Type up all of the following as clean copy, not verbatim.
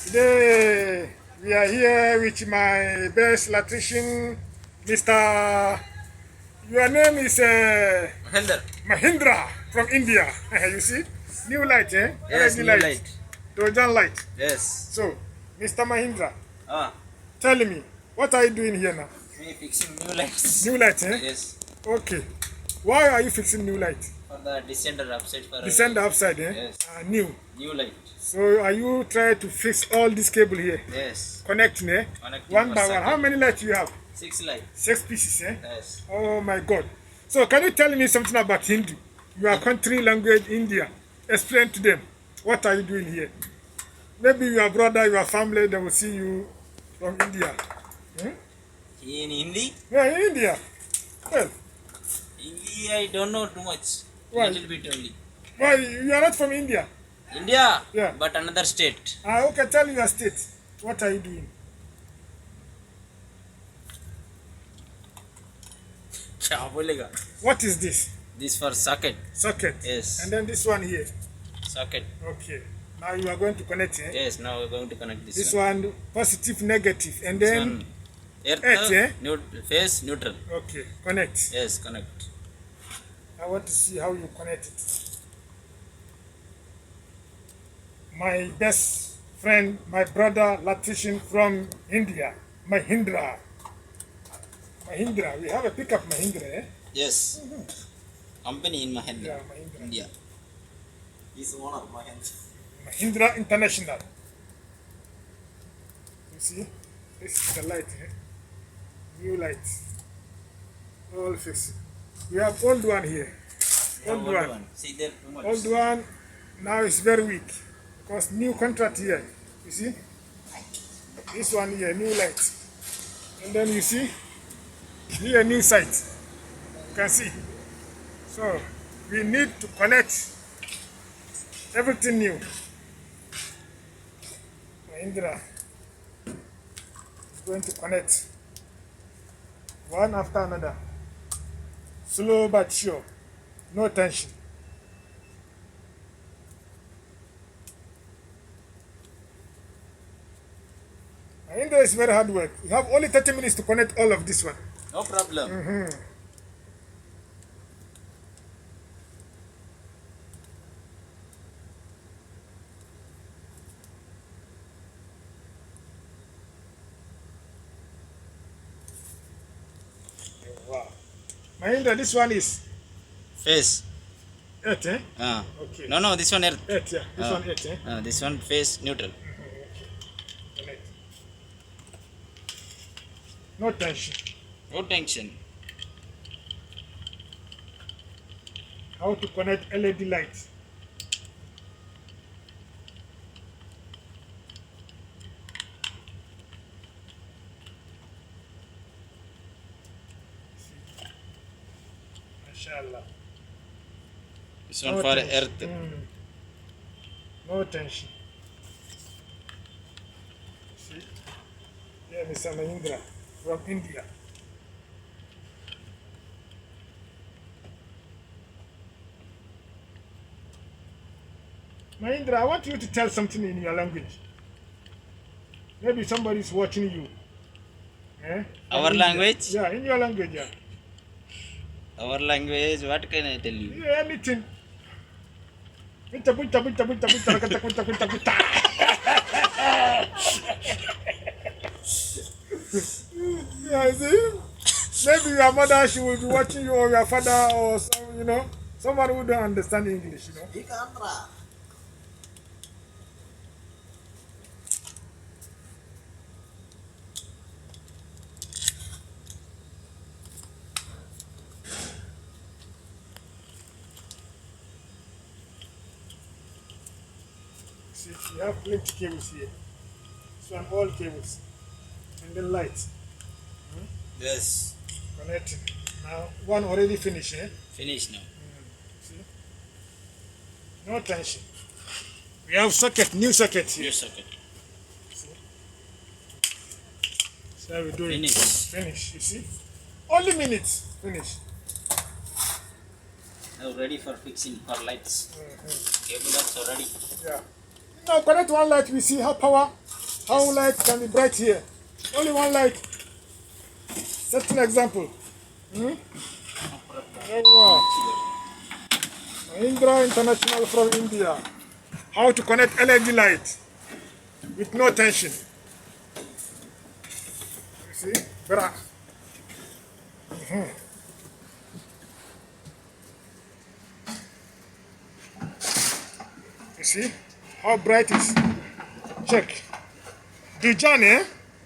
Today we are here with my best electrician, Mr. Your name is Mahindra from India. You see, new light, eh? Yes, LED new light. Trojan light. Yes. So, Mr. Mahindra, Ah, tell me, what are you doing here now? we fixing new lights. New light, eh? Yes. Okay. Why are you fixing new light? For the descender upside for Descender upside, eh? Yes. New. New light. So, are you trying to fix all this cable here? Yes. Connecting, eh? Connecting One for by one. circuit. How many lights you have? 6 light. 6 pieces, eh? Yes. Oh my God. So can you tell me something about Hindu? Your country language, India. Explain to them. What are you doing here? Maybe your brother, your family, they will see you from India. Hmm? In Hindi? Yeah, in India. Well, Hindi I don't know too much. Why? Little bit only. why you are not from India? India? Yeah. But another state. Okay, tell me your state. What are you doing? क्या बोलेगा? What is this? This for socket. Socket. Yes. And then this one here. Socket. Okay. Now you are going to connect it. Yes, now we're going to connect This one. one positive, negative, and This then one. Earth, eh? phase neutral. okay, connect. Yes, connect. I want to see how you connect it. My best friend, my brother, electrician from India, Mahindra. Mahindra, we have a pickup Mahindra, eh? Yes. Company in Mahindra. Yeah, Mahindra. India. He's one of Mahindra. Mahindra International. You see, this is the light, eh? New light. All fixed. We have old one here. Old one. See there too much. Old one now is very weak because new contract here. You see, this one here, new light, and then you see here new site. You can see. So we need to connect everything new. Mahindra is going to connect one after another, slow but sure, no tension. Mahindra is very hard work. You have only 30 minutes to connect all of this one. No problem. Wow. Mahindra, this one is Phase. 8, eh? Okay. No, this one earth. 8, yeah. This one 8, eh? This one phase neutral. Connect. No tension. No tension. How to connect LED light. Mashallah. This one for tension. earth. No tension. See? Yeah, Mr. Mahindra from India. Mahindra, I want you to tell something in your language. Maybe somebody is watching you. Eh? Our In language? Yeah, in your language, yeah. Our language, what can I tell you? Yeah, anything. Bunta, bunta, bunta, bunta, bunta, bunta, bunta, bunta, bunta. Yeah, see? Maybe your mother, she will be watching you, or your father, or some, someone who don't understand English, See, you have plenty cables here. So on all cables. And then light. Yes. Connecting. Now, one already finished, eh? Finish now. See? No tension. We have socket, new socket here. New socket. So how we do Finish. it. Finish, you see? Only minutes. Finish. Now ready for fixing for lights. Cable is already. Yeah. Now connect one light, we see how light can be bright here. Only one light. Set an example. Indra International from India. How to connect LED light with no tension. You see? Bra. You see how bright it is? Check. Dujan, eh?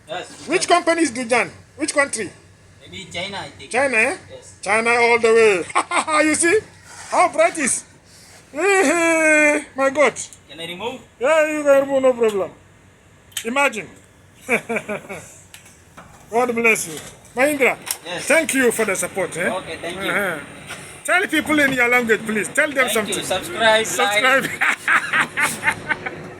Yes. Which company is Dujan? Which country? Maybe China, I think. China, eh? Yes. China all the way. You see how bright it is? My God. Can I remove? Yeah, you can remove, no problem. Imagine. God bless you. Mahindra, Yes. thank you for the support. Eh? Okay, thank you. Tell people in your language, please. Tell them Thank something. you. Subscribe. Like. Subscribe.